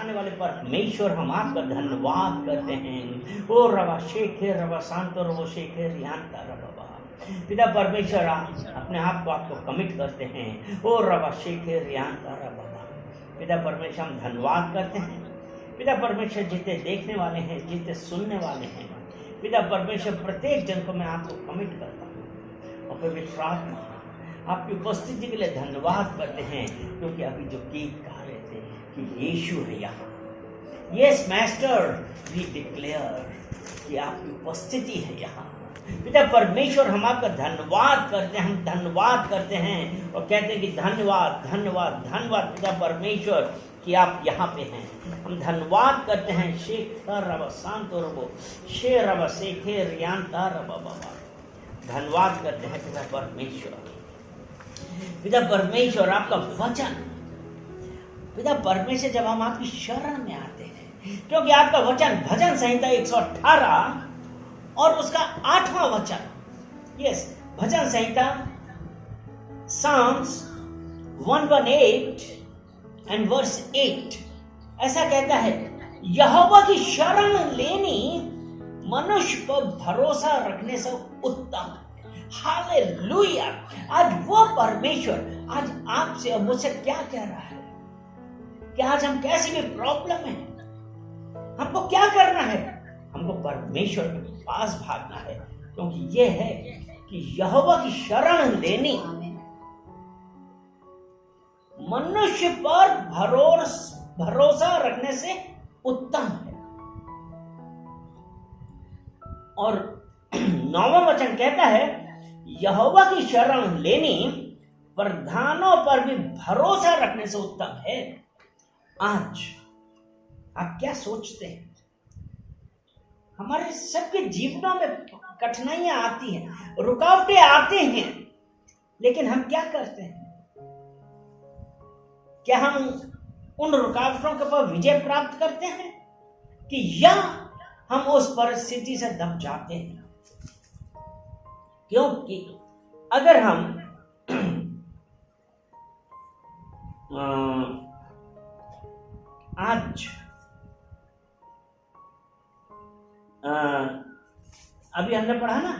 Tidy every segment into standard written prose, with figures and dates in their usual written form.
बनाने वाले परमेश्वर हम आपका धन्यवाद करते हैं। ओ रवा शेखे रवा शांतो रवो शेखे रियांता रवा। पिता परमेश्वर अपने आप को आपको कमिट करते हैं। ओ रवा शेखे रियांता रवा। पिता परमेश्वर हम धन्यवाद करते हैं। पिता परमेश्वर जितने देखने वाले हैं, जितने सुनने वाले हैं, पिता परमेश्वर प्रत्येक जन को मैं आपको कमिट करता हूँ। और पवित्र आत्मा आपकी उपस्थिति के लिए धन्यवाद करते हैं, क्योंकि अभी जो गीत गा रहे थे कि यीशु है यहाँ। यस मास्टर, वी डिक्लेयर कि आपकी उपस्थिति है यहाँ। पिता परमेश्वर हम आपका धन्यवाद करते हैं, हम धन्यवाद करते हैं और कहते हैं कि धन्यवाद धन्यवाद धन्यवाद पिता परमेश्वर कि आप यहाँ पे हैं। हम धन्यवाद करते हैं शेखर रब शांतो रबो शे रब शेखे रियांता रब बाबा। धन्यवाद करते हैं पिता परमेश्वर। पिता परमेश्वर आपका वचन, पिता परमेश्वर जब हम आपकी शरण में आते हैं, क्योंकि आपका वचन भजन संहिता 118 और उसका 8वां वचन, यस भजन संहिता Psalms 118 एंड वर्स 8 ऐसा कहता है, यहोवा की शरण लेनी मनुष्य पर भरोसा रखने से उत्तम। हालेलुया। आज वो परमेश्वर आज आपसे और मुझसे क्या कह रहा है कि आज हम कैसी भी प्रॉब्लम है, हमको क्या करना है? हमको परमेश्वर के पास भागना है, क्योंकि ये है कि यहोवा की शरण लेनी मनुष्य पर भरोसा रखने से उत्तम है। और 9वां वचन कहता है, यहोवा की शरण लेनी प्रधानों पर भी भरोसा रखने से उत्तम है। आज आप क्या सोचते हैं? हमारे सबके जीवनों में कठिनाइयां आती हैं, रुकावटें आते हैं, लेकिन हम क्या करते हैं? क्या हम उन रुकावटों के ऊपर विजय प्राप्त करते हैं कि या हम उस परिस्थिति से दब जाते हैं? क्योंकि अगर हम आज अभी हमने पढ़ा ना,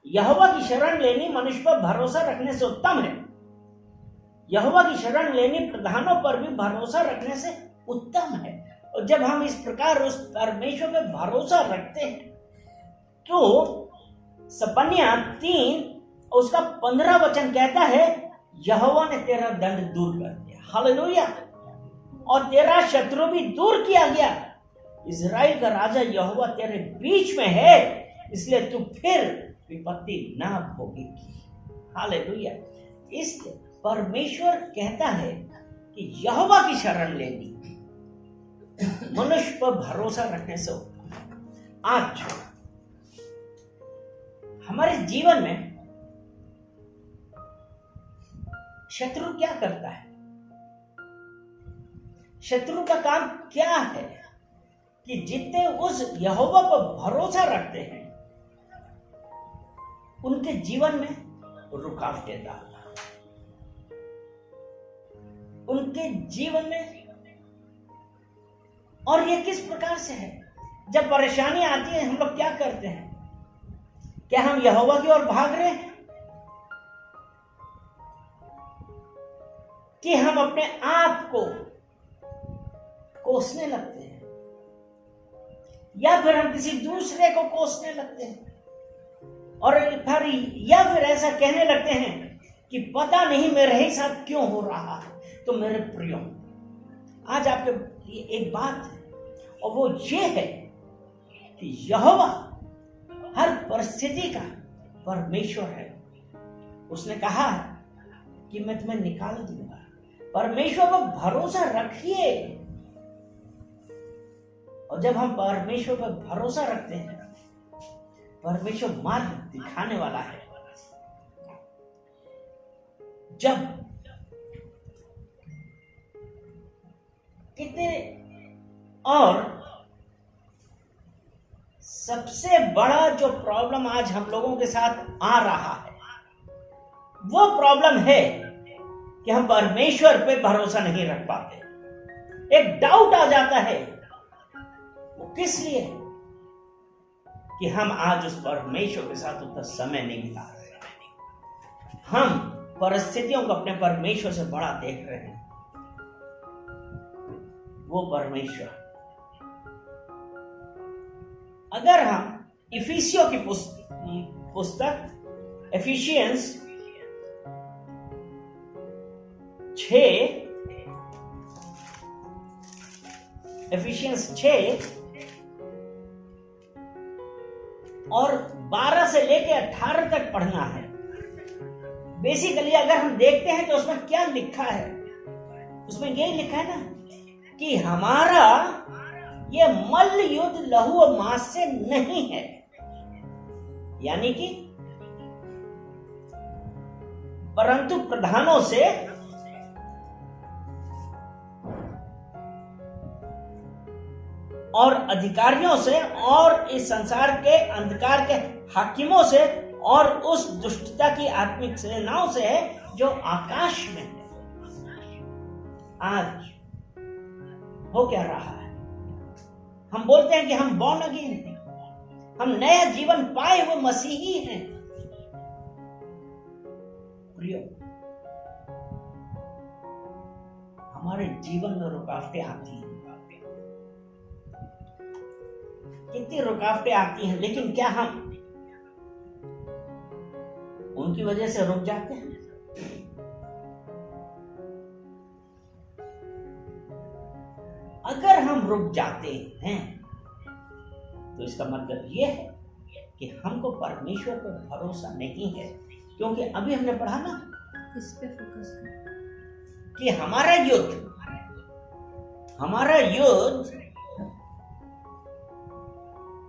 यहोवा की शरण लेनी मनुष्य पर भरोसा रखने से उत्तम है। यहोवा की शरण लेनी प्रधानों पर भी भरोसा रखने से उत्तम है। और जब हम इस प्रकार उस परमेश्वर पे भरोसा रखते हैं तो सपन्या 3 उसका 15 वचन कहता है, यहोवा ने तेरा दंड दूर कर दिया। हालेलुया। और तेरा शत्रु भी दूर किया गया। इज़राइल का राजा यहोवा तेरे बीच में है, इसलिए तू फिर विपत्ति ना भोगेगी। हालेलुया। इसलिए परमेश्वर कहता है कि यहोवा की शरण लेनी मनुष्य पर भरोसा रखने से। आज हमारे जीवन में शत्रु क्या करता है? शत्रु का काम क्या है कि जितने उस यहोवा पर भरोसा रखते हैं उनके जीवन में रुकावटें डालना, उनके जीवन में। और ये किस प्रकार से है? जब परेशानी आती है हम लोग क्या करते हैं? क्या हम यहोवा की ओर भाग रहे हैं कि हम अपने आप को कोसने लगते हैं, या फिर हम किसी दूसरे को कोसने लगते हैं, और फिर या फिर ऐसा कहने लगते हैं कि पता नहीं मेरे ही साथ क्यों हो रहा है? तो मेरे प्रियो, आज आपके लिए एक बात है, और वो ये है कि यहोवा हर परिस्थिति का परमेश्वर है। उसने कहा कि मैं तुम्हें निकाल दूंगा। परमेश्वर पर भरोसा रखिए। और जब हम परमेश्वर पर भरोसा रखते हैं, परमेश्वर मार्ग दिखाने वाला है। जब कितने और सबसे बड़ा जो प्रॉब्लम आज हम लोगों के साथ आ रहा है, वो प्रॉब्लम है कि हम परमेश्वर पे भरोसा नहीं रख पाते। एक डाउट आ जाता है। वो किस लिए? कि हम आज उस परमेश्वर के साथ उतना समय नहीं बिता रहे हैं। हम परिस्थितियों को अपने परमेश्वर से बड़ा देख रहे हैं। वो परमेश्वर, अगर हम इफिसियों की पुस्तक एफिशियंस 6 और 12 से लेके 18 तक पढ़ना है। बेसिकली अगर हम देखते हैं तो उसमें क्या लिखा है, उसमें यही लिखा है ना कि हमारा ये मल्ल युद्ध लहू और मांस से नहीं है, यानी कि परंतु प्रधानों से और अधिकारियों से और इस संसार के अंधकार के हाकिमों से और उस दुष्टता की आत्मिक सेनाओं से है जो आकाश में है। आज हो क्या रहा है? हम बोलते हैं कि हम बॉर्न अगेन हैं, हम नया जीवन पाए हुए मसीही हैं। प्रियो, हमारे जीवन में रुकावटें आती हैं, कितनी रुकावटें आती हैं, लेकिन क्या हम उनकी वजह से रुक जाते हैं? अगर हम रुक जाते हैं तो इसका मतलब यह है कि हमको परमेश्वर पर भरोसा नहीं है, क्योंकि अभी हमने पढ़ा ना इस पे फोकस कर कि हमारा युद्ध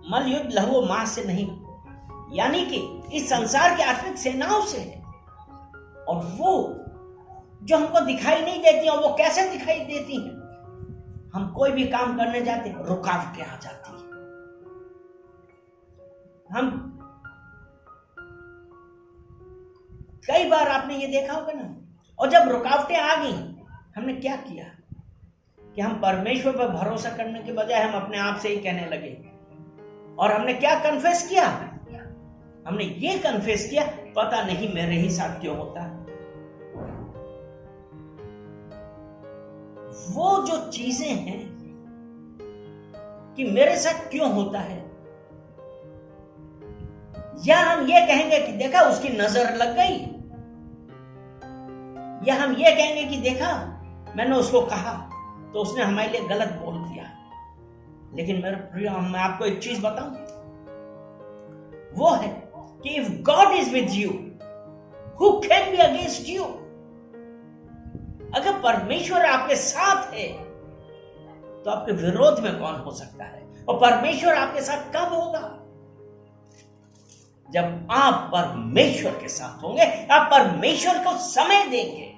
मल युद्ध लहू मांस से नहीं, यानी कि इस संसार के आत्मिक सेनाओं से है। और वो जो हमको दिखाई नहीं देती हैं, वो कैसे दिखाई देती हैं? हम कोई भी काम करने जाते हैं, रुकावटें आ जाती हैं। हम कई बार आपने ये देखा होगा ना, और जब रुकावटें आ गई, हमने क्या किया कि हम परमेश्वर पर भरोसा करने के बजाय हम अपने आप से ही कहने लगे। और हमने क्या कन्फेस किया? हमने ये कन्फेस किया, पता नहीं मेरे ही साथ क्यों होता है। वो जो चीजें हैं कि मेरे साथ क्यों होता है, या हम ये कहेंगे कि देखा उसकी नजर लग गई, या हम ये कहेंगे कि देखा मैंने उसको कहा तो उसने हमारे लिए गलत बोल दिया। लेकिन मेरे प्रिय, मैं आपको एक चीज बताऊं, वो है कि if God is with you, who can be against you? अगर परमेश्वर आपके साथ है तो आपके विरोध में कौन हो सकता है? और परमेश्वर आपके साथ कब होगा? जब आप परमेश्वर के साथ होंगे, आप परमेश्वर को समय देंगे,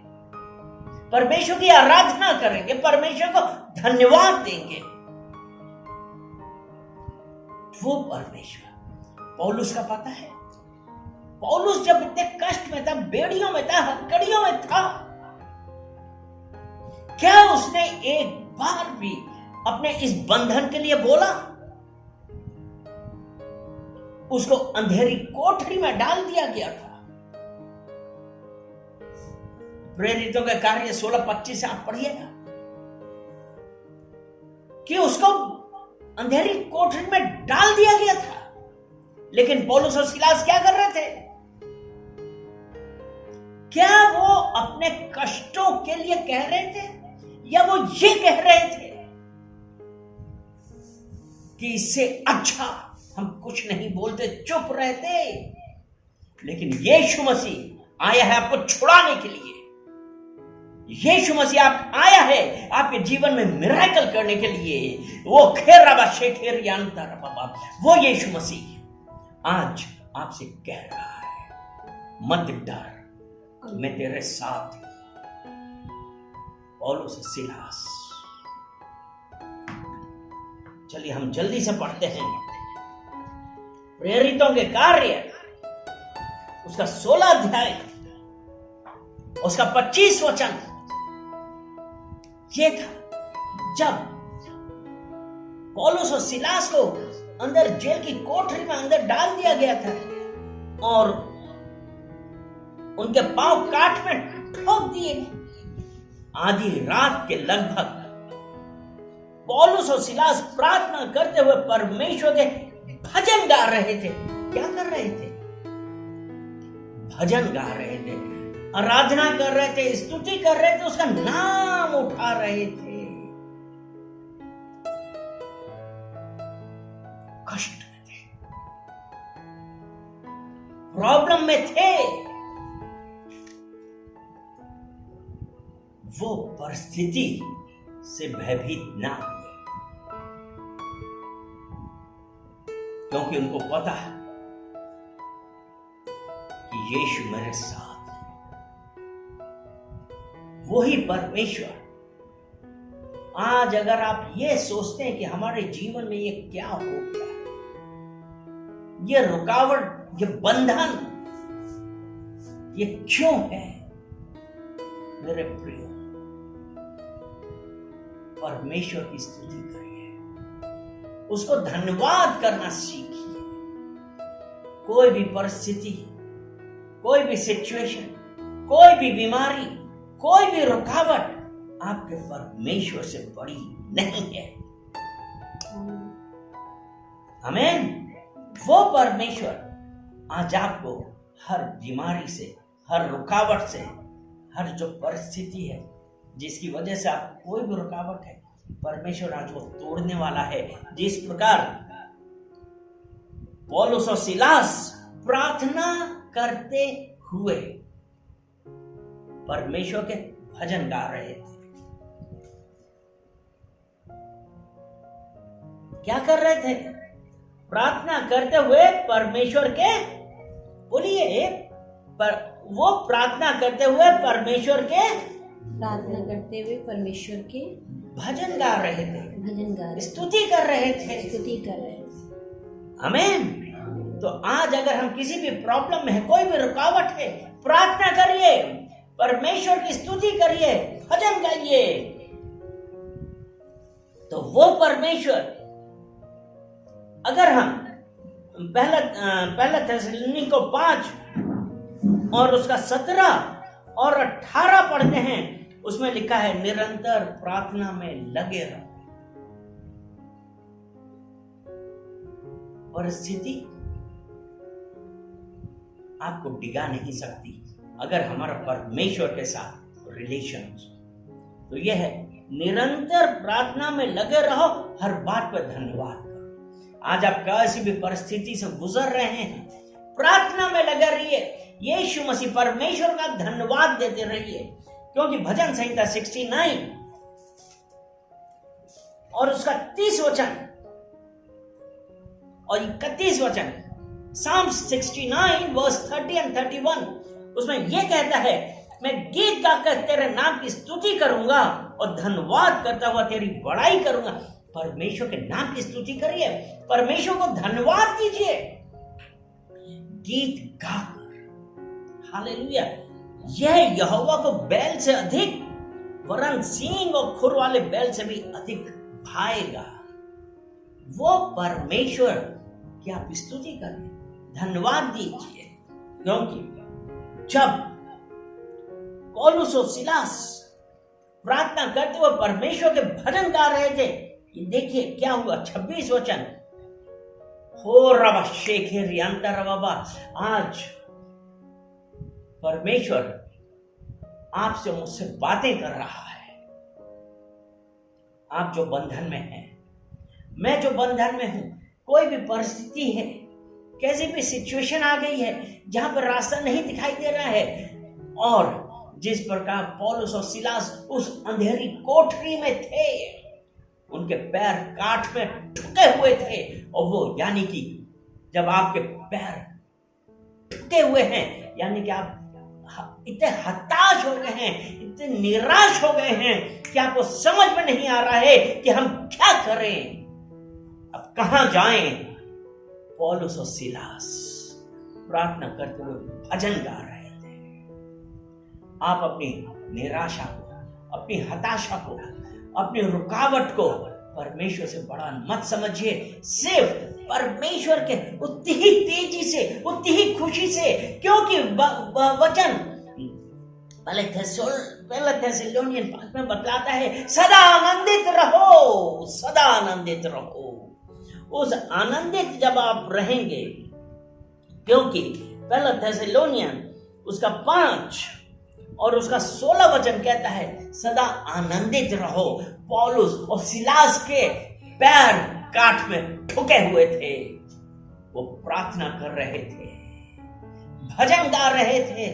परमेश्वर की आराधना करेंगे, परमेश्वर को धन्यवाद देंगे। वो परमेश्वर, पौलुस का पता है, पौलुस जब इतने कष्ट में था, बेड़ियों में था, हथकड़ियों में था, क्या उसने एक बार भी अपने इस बंधन के लिए बोला? उसको अंधेरी कोठरी में डाल दिया गया था। प्रेरितों के कार्य 16:25 से आप पढ़िएगा कि उसको अंधेरी कोठरी में डाल दिया गया था। लेकिन पौलुस और सिलास क्या कर रहे थे? क्या वो अपने कष्टों के लिए कह रहे थे, या वो ये कह रहे थे कि इससे अच्छा हम कुछ नहीं बोलते, चुप रहते? लेकिन यीशु मसीह आया है आपको छुड़ाने के लिए। यीशु मसीह आप आया है आपके जीवन में मिरेकल करने के लिए। वो खेराबा शेखेर यानता बाबा, वो यीशु मसीह आज आपसे कह रहा है, मत डर, मैं तेरे साथ हूं। पौलुस सिलास, चलिए हम जल्दी से पढ़ते हैं प्रेरितों के कार्य, उसका 16 अध्याय, उसका 25 वचन। ये था जब पौलुस और सिलास को अंदर जेल की कोठरी में अंदर डाल दिया गया था और उनके पांव काट में ठोक दिए, आधी रात के लगभग पौलुस और सिलास प्रार्थना करते हुए परमेश्वर के भजन गा रहे थे। क्या कर रहे थे? भजन गा रहे थे, आराधना कर रहे थे, स्तुति कर रहे थे, उसका नाम उठा रहे थे। कष्ट में थे, प्रॉब्लम में थे। वो परिस्थिति से भयभीत ना हुए, क्योंकि उनको पता है कि यीशु मेरे साथ है। वही परमेश्वर आज अगर आप ये सोचते हैं कि हमारे जीवन में ये क्या हो गया, ये रुकावट, ये बंधन, ये क्यों है, मेरे प्रिय, परमेश्वर की स्तुति करिए, उसको धन्यवाद करना सीखिए। कोई भी परिस्थिति, कोई भी सिचुएशन, कोई भी बीमारी, कोई भी रुकावट आपके परमेश्वर से बड़ी नहीं है। आमीन। वो परमेश्वर आज आपको हर बीमारी से, हर रुकावट से, हर जो परिस्थिति है जिसकी वजह से आप कोई भी रुकावट है, परमेश्वर आज वो तोड़ने वाला है। जिस प्रकार पौलुस और सिलास प्रार्थना करते हुए परमेश्वर के भजन गा रहे थे। क्या कर रहे थे? प्रार्थना करते हुए परमेश्वर के, बोलिए, पर वो प्रार्थना करते हुए परमेश्वर के, प्रार्थना करते हुए परमेश्वर के भजन गा रहे थे, भजन गा रहे, स्तुति कर रहे थे, स्तुति कर रहे थे। आमीन। तो आज अगर हम किसी भी प्रॉब्लम में है, कोई भी रुकावट है, प्रार्थना करिए, परमेश्वर की स्तुति करिए, भजन गाइए, तो वो परमेश्वर, अगर हम पहला थिस्सलुनीक 5 और उसका 17 और 18 पढ़ते हैं, उसमें लिखा है निरंतर प्रार्थना में लगे रहो। परिस्थिति आपको डिगा नहीं सकती अगर हमारा परमेश्वर के साथ रिलेशन। तो यह है, निरंतर प्रार्थना में लगे रहो, हर बात पर धन्यवाद करो। आज आप कैसी भी परिस्थिति से गुजर रहे हैं, प्रार्थना में लगे रहिए, यीशु मसीह परमेश्वर का धन्यवाद देते रहिए, क्योंकि भजन संहिता 69 और उसका 30 वचन और 31 वचन, Psalms 69 verse 30 and 31, उसमें यह कहता है, मैं गीत गाकर तेरे नाम की स्तुति करूंगा और धन्यवाद करता हुआ तेरी बड़ाई करूंगा। परमेश्वर के नाम की स्तुति करिए, परमेश्वर को धन्यवाद दीजिए गीत गाकर। हालेलुया। यह यहोवा को बैल से अधिक, वरन सींग और खुर वाले बैल से भी अधिक भाएगा। वो परमेश्वर की आप स्तुति करें, धन्यवाद दीजिए, क्योंकि जब पौलुस और सिलास प्रार्थना करते हुए परमेश्वर के भजन गा रहे थे, देखिए क्या हुआ। 26 वचन, हो रवा शेखे रियांता रवा। आज परमेश्वर आपसे मुझसे बातें कर रहा है। आप जो बंधन में हैं, मैं जो बंधन में हूं, कोई भी परिस्थिति है, कैसी भी सिचुएशन आ गई है जहां पर रास्ता नहीं दिखाई दे रहा है, और जिस प्रकार पौलुस और सिलास उस अंधेरी कोठरी में थे, उनके पैर काठ में ठुके हुए थे, और वो यानी कि जब आपके पैर ठुके हुए हैं, यानी कि आप इतने हताश हो गए हैं, इतने निराश हो गए हैं कि आपको समझ में नहीं आ रहा है कि हम क्या करें, अब कहां जाएं। पौलुस और सिलास प्रार्थना करते हुए भजन गा रहे थे। आप अपनी निराशा को, अपनी हताशा को, अपनी रुकावट को परमेश्वर से बड़ा मत समझिए। सिर्फ परमेश्वर के उतनी ही तेजी से, उतनी ही खुशी से, क्योंकि वचन पहला थेसलोनियन 5 में बतलाता है सदा आनंदित रहो, सदा आनंदित रहो। उस आनंदित जब आप रहेंगे, क्योंकि पहला थेसलोनियन उसका 5 और उसका 16 वचन कहता है सदा आनंदित रहो। पौलुस और सिलास के पैर काठ में ठुके हुए थे, वो प्रार्थना कर रहे थे, भजन गा रहे थे,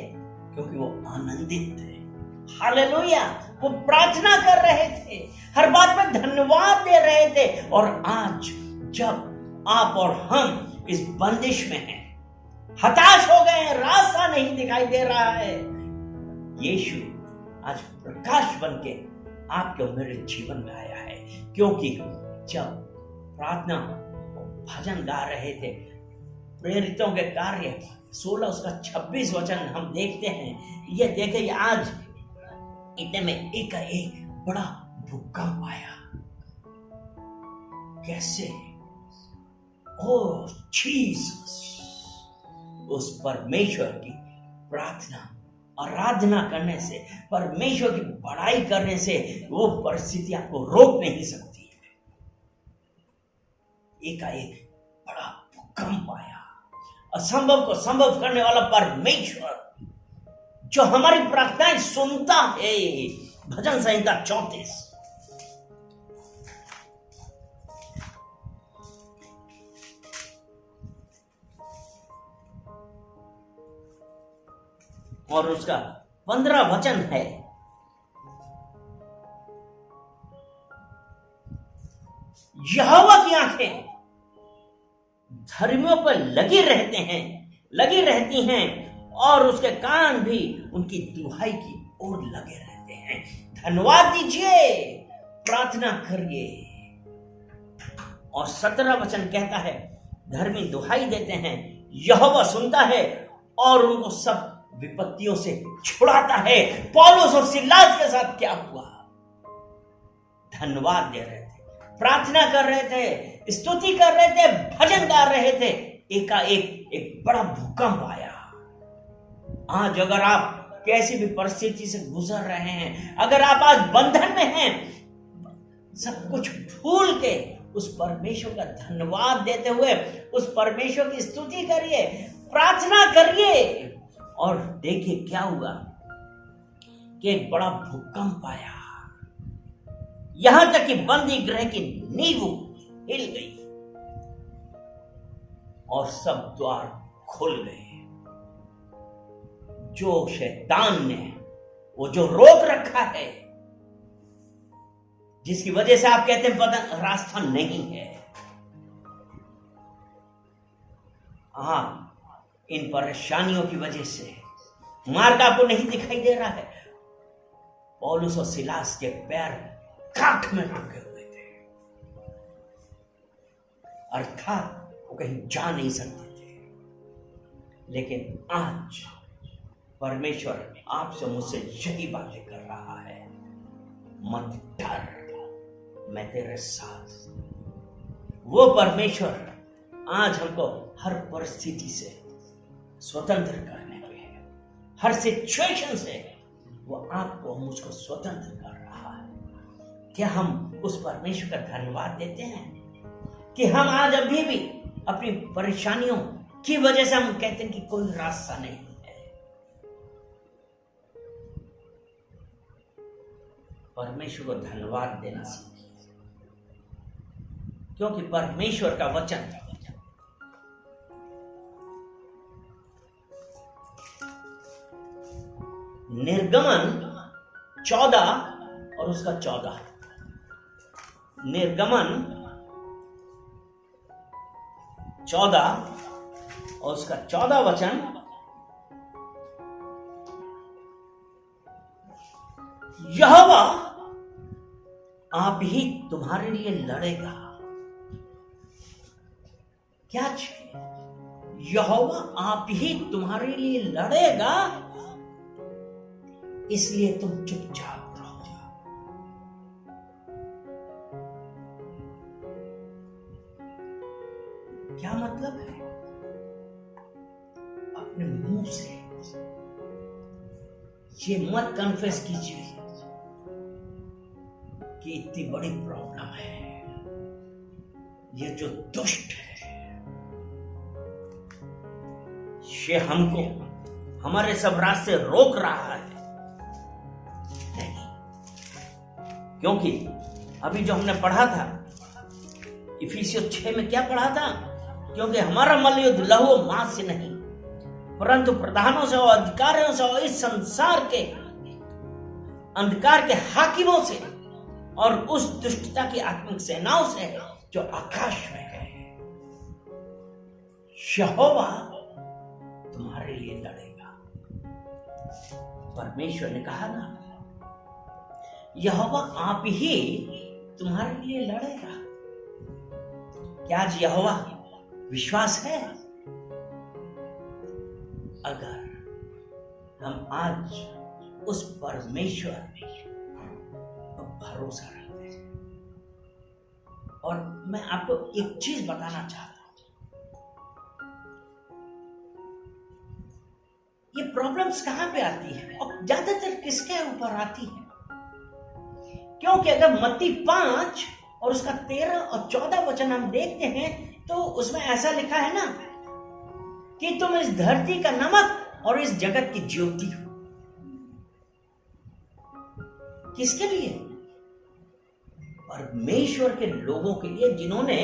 क्योंकि वो आनंदित थे। हालेलुया, वो प्रार्थना कर रहे थे, हर बात में धन्यवाद दे रहे थे। और आज जब आप और हम इस बंदिश में हैं, हताश हो गए हैं, रास्ता नहीं दिखाई दे रहा है, यीशु आज प्रकाश बनके आपके और मेरे जीवन में आया है। क्योंकि जब प्रार्थना भजन गा रहे थे, प्रेरितों के कार्य 16 उसका 26 वचन हम देखते हैं। ये देखिए, आज इतने में एक बड़ा भूकंप आया। कैसे? ओह जीसस, उस परमेश्वर की प्रार्थना आराधना करने से, परमेश्वर की बड़ाई करने से वो परिस्थिति आपको रोक नहीं सकती है। एकाएक बड़ा भूकंप आया। असंभव को संभव करने वाला परमेश्वर जो हमारी प्रार्थनाएं सुनता है। भजन संहिता 34 और उसका 15 वचन है। यहोवा की आंखें धर्मियों पर लगी रहती हैं और उसके कान भी उनकी दुहाई की ओर लगे रहते हैं। धन्यवाद दीजिए, प्रार्थना करिए। और 17 वचन कहता है, धर्मी दुहाई देते हैं, यहोवा सुनता है और उनको सब विपत्तियों से छुड़ाता है। पौलुस और सिलास के साथ क्या हुआ? धन्यवाद दे रहे थे, प्रार्थना कर रहे थे, स्तुति कर रहे थे, भजन गा रहे थे। एक बड़ा भूकंप आया। आज अगर आप कैसी भी परिस्थिति से गुजर रहे हैं, अगर आप आज बंधन में हैं, सब कुछ भूल के उस परमेश्वर का धन्यवाद देते हुए उस परमेश्वर की स्तुति करिए, प्रार्थना करिए। और देखिए क्या हुआ कि एक बड़ा भूकंप आया, यहां तक कि बंदी गृह की नींव हिल गई और सब द्वार खुल गए। जो शैतान ने वो जो रोक रखा है, जिसकी वजह से आप कहते हैं पता रास्ता नहीं है, इन परेशानियों की वजह से मार्ग आपको नहीं दिखाई दे रहा है। पौलुस और सिलास के पैर काठ में ठुके हुए थे, अर्थात वो कहीं जा नहीं सकते थे। लेकिन आज परमेश्वर आपसे मुझसे यही बातें कर रहा है, मत डर, मैं तेरे साथ। वो परमेश्वर आज हमको हर परिस्थिति से स्वतंत्र करने पे है, हर सिचुएशन से वो आपको मुझको स्वतंत्र कर रहा है। क्या हम उस परमेश्वर का धन्यवाद देते हैं कि हम आज अभी भी अपनी परेशानियों की वजह से हम कहते हैं कि कोई रास्ता नहीं है? परमेश्वर को धन्यवाद देना सीखिए, क्योंकि परमेश्वर का वचन निर्गमन 14 और उसका 14, निर्गमन 14 और उसका 14 वचन, यहोवा आप ही तुम्हारे लिए लड़ेगा। क्या चाहिए? यहोवा आप ही तुम्हारे लिए लड़ेगा, इसलिए तुम चुपचाप रहो। अपने मुंह से ये मत कन्फेस कीजिए कि इतनी बड़ी प्रॉब्लम है, ये जो दुष्ट है ये हमको हमारे सब रास्ते रोक रहा है। नहीं, क्योंकि अभी जो हमने पढ़ा था इफिसियों 6 में क्या पढ़ा था, क्योंकि हमारा मल्लयुद्ध लहू मांस से नहीं परंतु प्रधानों से और अधिकारियों से और इस संसार के अंधकार के हाकिमों से और उस दुष्टता की आत्मिक सेनाओं से है जो आकाश में है। यहोवा तुम्हारे लिए लड़ेगा। परमेश्वर ने कहा ना, यहोवा आप ही तुम्हारे लिए लड़ेगा। क्या आज यहोवा विश्वास है? अगर हम आज उस परमेश्वर पर भरोसा रखते हैं, और मैं आपको एक चीज बताना चाहता हूं, ये प्रॉब्लम्स कहां पे आती है और ज्यादातर किसके ऊपर आती है? क्योंकि अगर मत्ती 5 और उसका 13 और 14 वचन हम देखते हैं तो उसमें ऐसा लिखा है ना कि तुम इस धरती का नमक और इस जगत की ज्योति हो। किसके लिए? परमेश्वर के लोगों के लिए, जिन्होंने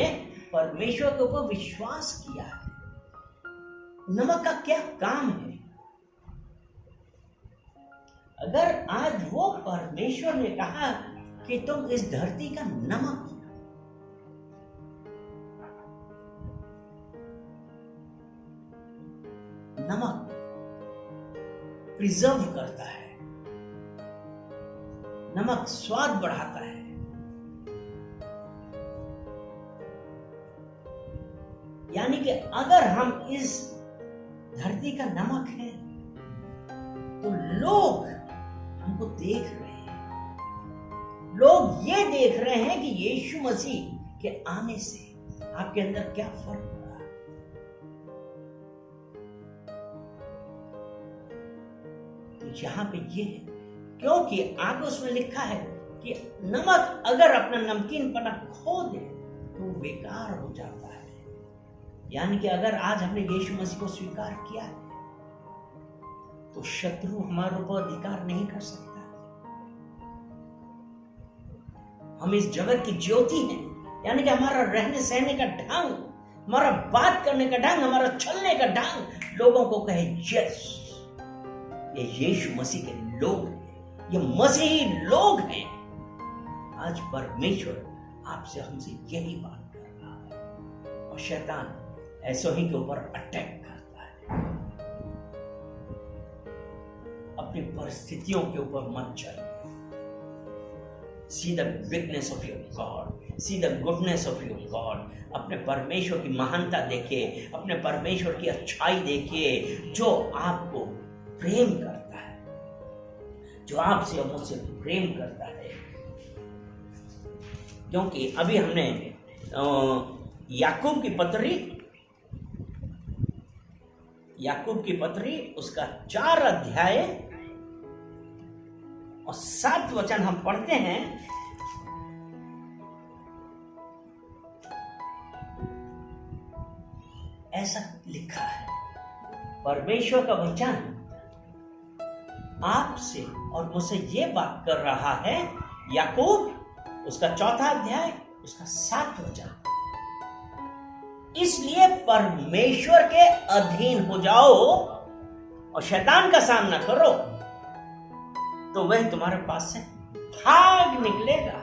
परमेश्वर के ऊपर विश्वास किया है। नमक का क्या काम है? अगर आज वो परमेश्वर ने कहा कि तुम इस धरती का नमक, नमक प्रिजर्व करता है, नमक स्वाद बढ़ाता है। यानी कि अगर हम इस धरती का नमक हैं तो लोग हमको देख रहे हैं, लोग ये देख रहे हैं कि यीशु मसीह के आने से आपके अंदर क्या फर्क पड़ा। तो यहां पे ये है, क्योंकि आगे उसमें लिखा है कि नमक अगर अपना नमकीनपना खो दे तो बेकार हो जाता है। यानी कि अगर आज हमने यीशु मसीह को स्वीकार किया है तो शत्रु हमारे ऊपर अधिकार नहीं कर सकता। हम इस जगत की ज्योति हैं, यानी कि हमारा रहने सहने का ढंग, हमारा बात करने का ढंग, हमारा चलने का ढंग लोगों को कहे यस, ये यीशु मसीह के लोग हैं, ये मसीही लोग हैं। आज परमेश्वर आपसे हमसे यही बात कर रहा है, और शैतान ऐसो ही के ऊपर अटैक करता है। अपनी परिस्थितियों के ऊपर मत चलिए। See the weakness of your God, see the goodness of your God. अपने परमेश्वर की महानता देखिए, अपने परमेश्वर की अच्छाई देखिए, जो आपको प्रेम करता है, जो आपसे और मुझसे प्रेम करता है। क्योंकि अभी हमने याकूब की पत्री उसका 4 अध्याय और 7 वचन हम पढ़ते हैं। ऐसा लिखा है, परमेश्वर का वचन आपसे और मुझसे ये बात कर रहा है। याकूब उसका 4 अध्याय उसका 7 वचन, इसलिए परमेश्वर के अधीन हो जाओ और शैतान का सामना करो तो वह तुम्हारे पास से भाग निकलेगा।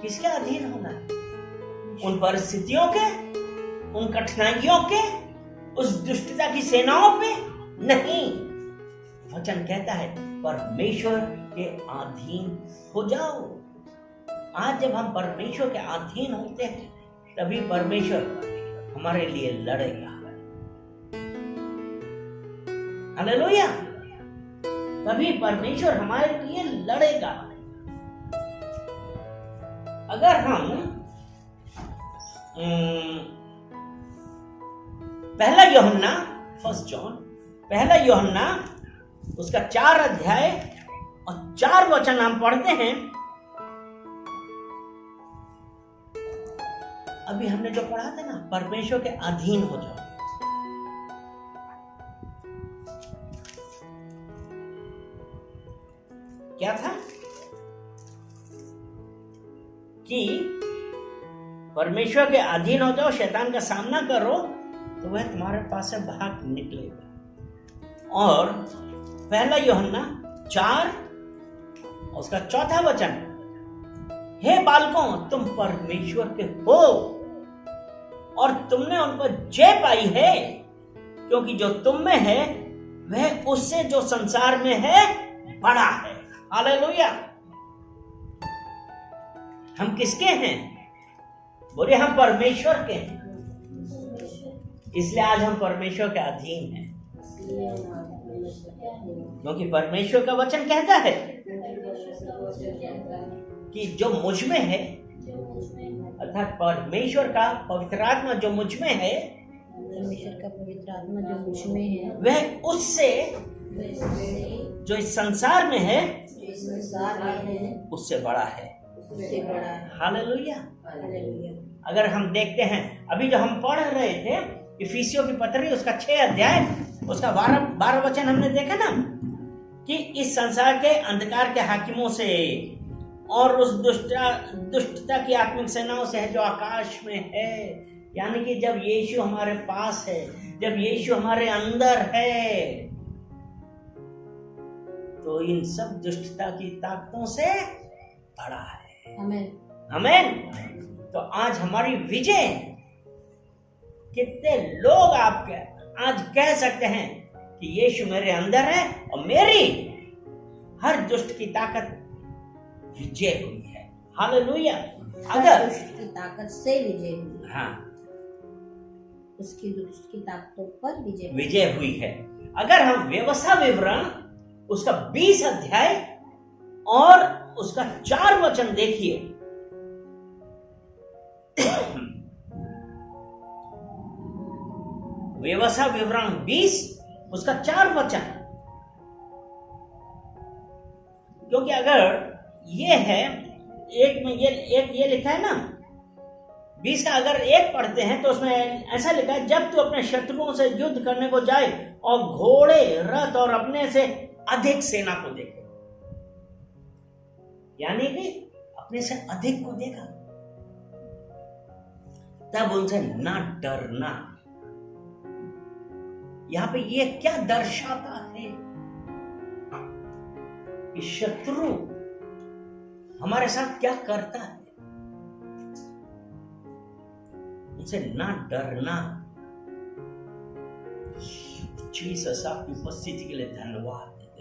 किसके अधीन होना है? उन परिस्थितियों के, उन कठिनाइयों के, उस दुष्टता की सेनाओं पे नहीं। वचन कहता है परमेश्वर के अधीन हो जाओ। आज जब हम परमेश्वर के अधीन होते हैं तभी परमेश्वर हमारे लिए लड़ेगा। हालेलुया! तभी परमेश्वर हमारे लिए लड़ेगा। अगर हम पहला यूहन्ना, फर्स्ट जॉन, पहला यूहन्ना उसका 4 अध्याय और 4 वचन हम पढ़ते हैं। अभी हमने जो पढ़ा था ना, परमेश्वर के अधीन हो जाओ। क्या था कि परमेश्वर के अधीन हो जाओ, शैतान का सामना करो तो वह तुम्हारे पास से भाग निकलेगा। और पहला यूहन्ना 4 उसका 4था वचन, हे बालकों तुम परमेश्वर के हो और तुमने उन पर जय पाई है, क्योंकि जो तुम में है वह उससे जो संसार में है बड़ा है। हालेलुया। हम किसके हैं? बोले हम परमेश्वर के हैं। इसलिए आज हम परमेश्वर के अधीन हैं, क्योंकि परमेश्वर का वचन कहता है कि जो मुझ में है, अर्थात परमेश्वर का पवित्र आत्मा जो मुझ में है, परमेश्वर का पवित्र आत्मा जो मुझ में है, वह उससे जो इस संसार में है, इस संसार में है, उससे बड़ा है। उससे बड़ा है। हालेलुया। हालेलुया। अगर हम देखते हैं, अभी जो हम पढ़ रहे थे इफिसियों की पत्री उसका 6 अध्याय उसका 12 वचन हमने देखा ना, कि इस संसार के अंधकार के हाकिमों से और उस दुष्टता की आत्मिक सेनाओं से है जो आकाश में है। यानी कि जब यीशु हमारे पास है, जब यीशु हमारे अंदर है, तो इन सब दुष्टता की ताकतों से बड़ा है। आमीन। आमीन। तो आज हमारी विजय, कितने लोग आपके आज कह सकते हैं कि यीशु मेरे अंदर है और मेरी हर दुष्ट की ताकत विजय हुई है। हालेलुया। अगर दुष्ट की ताकत से विजय हुई, हाँ, उसकी दुष्ट की ताकतों पर विजय हुई है। अगर हम व्यवस्था विवरण उसका 20 अध्याय और उसका 4 वचन देखिए, व्यवस्था विवरण 20 उसका 4 वचन, क्योंकि अगर ये है एक में ये लिखा है ना, 20 का अगर 1 पढ़ते हैं तो उसमें ऐसा लिखा है, जब तू अपने शत्रुओं से युद्ध करने को जाए और घोड़े, रथ और अपने से अधिक सेना को देखे। यानी कि अपने से अधिक को देखा, तब उनसे ना डरना। यहां पे ये क्या दर्शाता है कि शत्रु हमारे साथ क्या करता है, उनसे ना डरना। जीसस आपकी उपस्थिति के लिए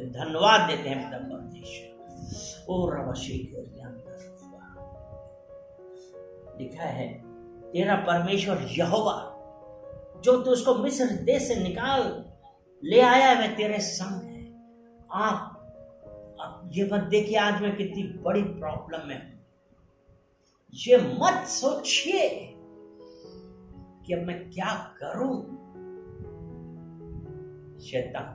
धन्यवाद देते हैं पिता परमेश्वर। ओ रवशेखर लिखा है, तेरा परमेश्वर यहोवा जो तू उसको मिस्र देश से निकाल ले आया है, वह तेरे संग है। आप ये मत देखिए आज मैं कितनी बड़ी प्रॉब्लम में हूं, ये मत सोचिए कि अब मैं क्या करूं। शैतान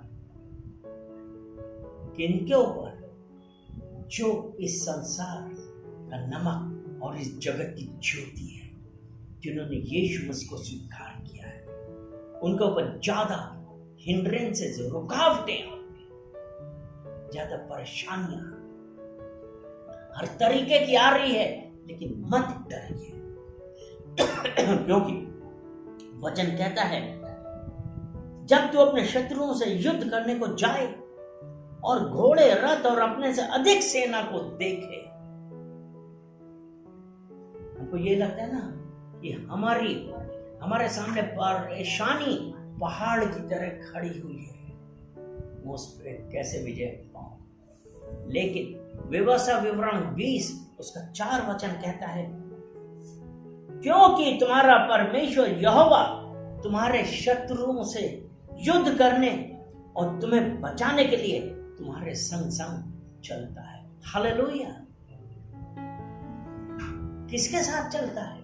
किनके ऊपर? जो इस संसार का नमक और इस जगत की ज्योति है, जिन्होंने यीशु मसीह को स्वीकार किया है, उनके ऊपर ज्यादा हिंड्रेंसेस, रुकावटें, ज्यादा परेशानियां हर तरीके की आ रही है, लेकिन मत डरिए, क्योंकि वचन कहता है जब तू अपने शत्रुओं से युद्ध करने को जाए और घोड़े, रथ और अपने से अधिक सेना को देखे। हमको ये लगता है ना कि हमारे सामने परेशानी पहाड़ की तरह खड़ी हुई है, उस पे कैसे विजय पाऊं। लेकिन व्यवस्था विवरण 20 उसका 4 वचन कहता है, क्योंकि तुम्हारा परमेश्वर यहोवा तुम्हारे शत्रुओं से युद्ध करने और तुम्हें बचाने के लिए तुम्हारे संग संग चलता है। हालेलुया। किसके साथ चलता है?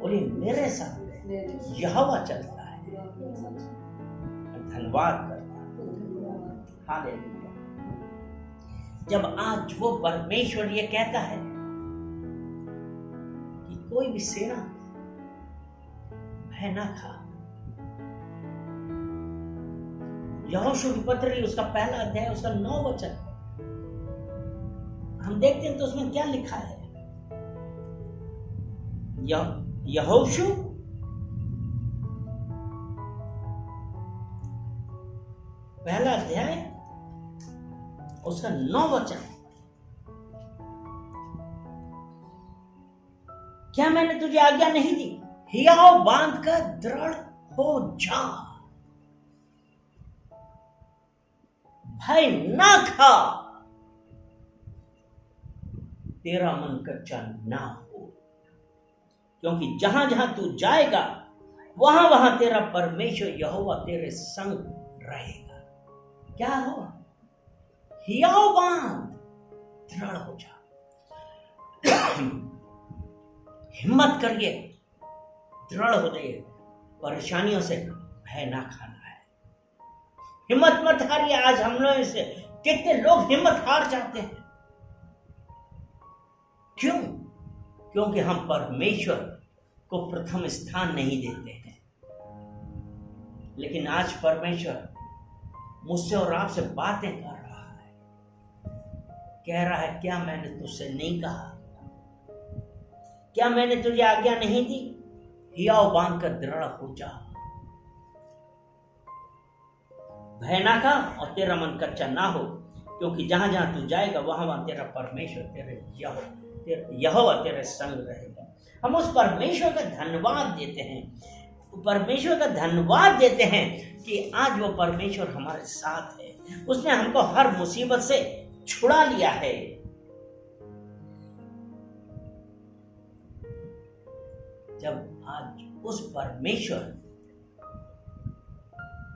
बोलिए मेरे साथ यहोवा चलता है। धन्यवाद करता हूं। हालेलुया। जब आज वो परमेश्वर ये कहता है कि कोई भी सेना भय ना खा। यहोशू की पत्री उसका पहला अध्याय उसका 9 वचन हम देखते हैं तो उसमें क्या लिखा है। यहोशू पहला अध्याय उसका 9 वचन, क्या मैंने तुझे आज्ञा नहीं दी, हियाव बांध कर दृढ़ हो जा, भय ना खा, तेरा मन कच्चा ना हो, क्योंकि जहां जहां तू जाएगा वहां वहां तेरा परमेश्वर यहोवा तेरे संग रहेगा। क्या हो? हियाव बांध, दृढ़ हो जा, हिम्मत करिए, दृढ़ हो जाइए। परेशानियों से भय ना खाना है। हिम्मत मत हारिए। आज हम लोग से कितने लोग हिम्मत हार जाते हैं। क्यों? क्योंकि हम परमेश्वर को प्रथम स्थान नहीं देते हैं। लेकिन आज परमेश्वर मुझसे और आपसे बातें कर रहा है, कह रहा है, क्या मैंने तुझसे नहीं कहा? क्या मैंने तुझे आज्ञा नहीं दी? हियाव बांध कर दृढ़ हो जा, भय ना खा और तेरा मन कच्चा ना हो, क्योंकि जहां जहां तू जाएगा वहां वहां तेरा परमेश्वर तेरे यहोवा तेरे संग रहेगा। हम उस परमेश्वर का धन्यवाद देते हैं, परमेश्वर का धन्यवाद देते हैं कि आज वो परमेश्वर हमारे साथ है। उसने हमको हर मुसीबत से छुड़ा लिया है। जब आज उस परमेश्वर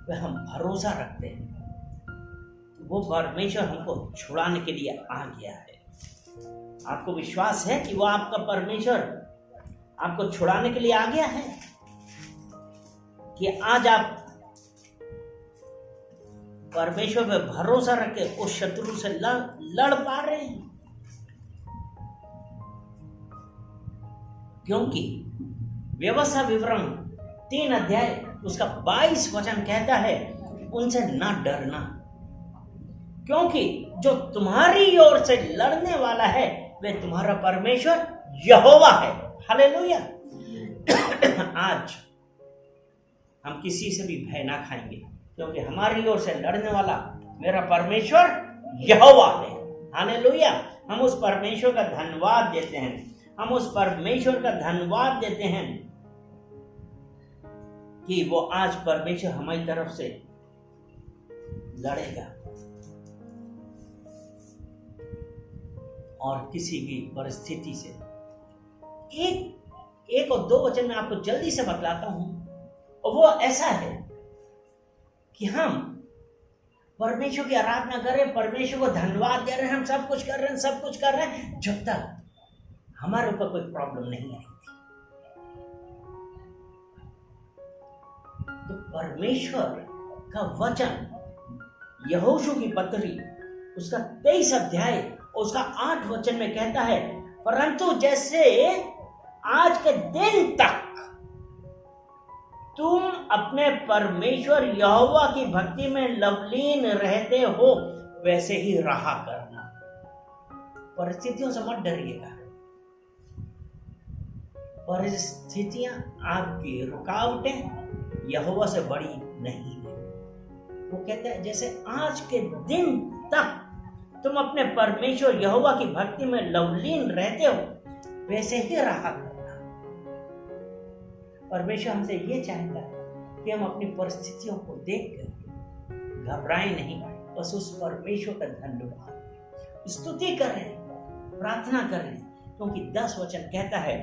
पे हम भरोसा रखते हैं तो वो परमेश्वर हमको छुड़ाने के लिए आ गया है। आपको विश्वास है कि वो आपका परमेश्वर आपको छुड़ाने के लिए आ गया है? कि आज आप परमेश्वर पे भरोसा रख के उस शत्रु से लड़ पा रहे हैं? क्योंकि व्यवस्था विवरण 3 अध्याय उसका 22 वचन कहता है, उनसे ना डरना, क्योंकि जो तुम्हारी ओर से लड़ने वाला है वे तुम्हारा परमेश्वर यहोवा है। हालेलुया। आज हम किसी से भी भय ना खाएंगे, क्योंकि हमारी ओर से लड़ने वाला मेरा परमेश्वर यहोवा है। हालेलुया। हम उस परमेश्वर का धन्यवाद देते हैं। हम उस परमेश्वर का धन्यवाद देते हैं कि वो आज परमेश्वर हमारी तरफ से लड़ेगा और किसी भी परिस्थिति से। एक और 2 वचन में आपको जल्दी से बतलाता हूं, और वो ऐसा है कि हम परमेश्वर की आराधना कर रहे हैं, परमेश्वर को धन्यवाद दे रहे हैं, हम सब कुछ कर रहे हैं, सब कुछ कर रहे हैं, जब तक हमारे ऊपर कोई प्रॉब्लम नहीं आई थी। तो परमेश्वर का वचन यहोशू की पत्री उसका 23 अध्याय उसका 8 वचन में कहता है, परंतु जैसे आज के दिन तक तुम अपने परमेश्वर यहोवा की भक्ति में लवलीन रहते हो, वैसे ही रहा करना। परिस्थितियों से मत डरिएगा। परिस्थितियां आपकी रुकावटें यहोवा से बड़ी नहीं है। वो कहता है, जैसे आज के दिन तक तुम अपने परमेश्वर यहोवा की भक्ति में लवलीन रहते हो, वैसे ही रहा करना। परमेश्वर हमसे ये चाहता है कि हम अपनी परिस्थितियों को देखकर घबराएं नहीं, बस उस परमेश्वर का धन्यवाद स्तुति करें, प्रार्थना करें, क्योंकि 10 वचन कहता है,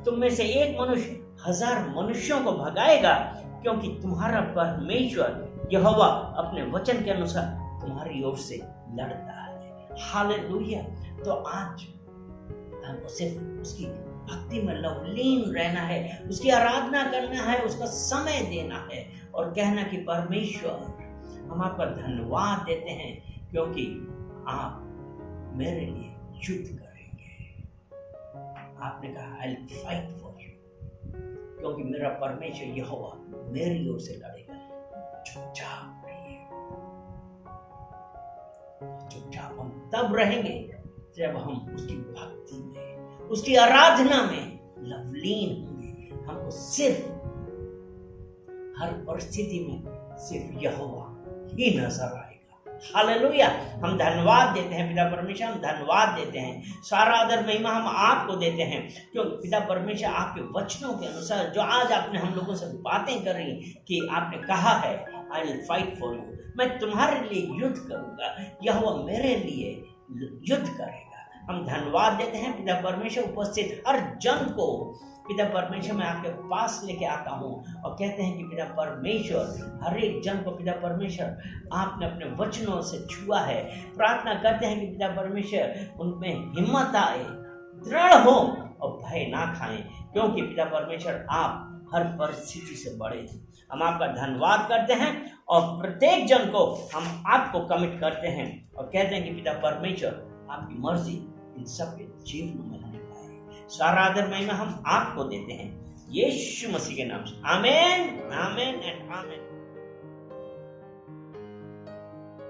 तुम में से एक मनुष्य 1000 मनुष्यों को भगाएगा, क्योंकि तुम्हारा परमेश्वर यहोवा अपने वचन के अनुसार तुम्हारी ओर से लड़ता है। हालेलुया। तो आज हमको सिर्फ उसकी भक्ति में लवलीन रहना है, उसकी आराधना करना है, उसका समय देना है और कहना कि परमेश्वर हम आपका धन्यवाद देते हैं क्योंकि आप मेरे लिए युद्ध करेंगे। आपने कहा I will fight for you, क्योंकि मेरा परमेश्वर यहोवा मेरी ओर से लड़ेगा। चुपचाप रहिए, चुपचाप हम तब रहेंगे जब हम उसकी भक्ति में, उसकी आराधना में लवलीन होंगे। हमको सिर्फ हर परिस्थिति में सिर्फ यहोवा ही नजर आएगा। हालेलुया। हम धन्यवाद देते हैं पिता परमेश्वर, हम धन्यवाद देते हैं, सारा आदर महिमा हम आपको देते हैं क्योंकि पिता परमेश्वर आपके वचनों के अनुसार जो आज आपने हम लोगों से बातें करी कि आपने कहा है I will fight for you, मैं तुम्हारे लिए युद्ध करूंगा, यहोवा मेरे लिए युद्ध करेगा। हम धन्यवाद देते हैं पिता परमेश्वर, उपस्थित हर जन को पिता परमेश्वर मैं आपके पास लेके आता हूँ और कहते हैं कि पिता परमेश्वर हर एक जन को पिता परमेश्वर आपने अपने वचनों से छुआ है। प्रार्थना करते हैं कि पिता परमेश्वर उनमें हिम्मत आए, दृढ़ हो और भय ना खाएं क्योंकि पिता परमेश्वर आप हर परिस्थिति से बड़े हैं। हम आपका धन्यवाद करते हैं और प्रत्येक जन को हम आपको कमिट करते हैं और कहते हैं कि पिता परमेश्वर आपकी मर्जी इन सबके जीवन में होने पाए। सारा आदर महिमा हम आपको देते हैं यीशु मसीह के नाम से। आमीन, आमीन एंड आमीन।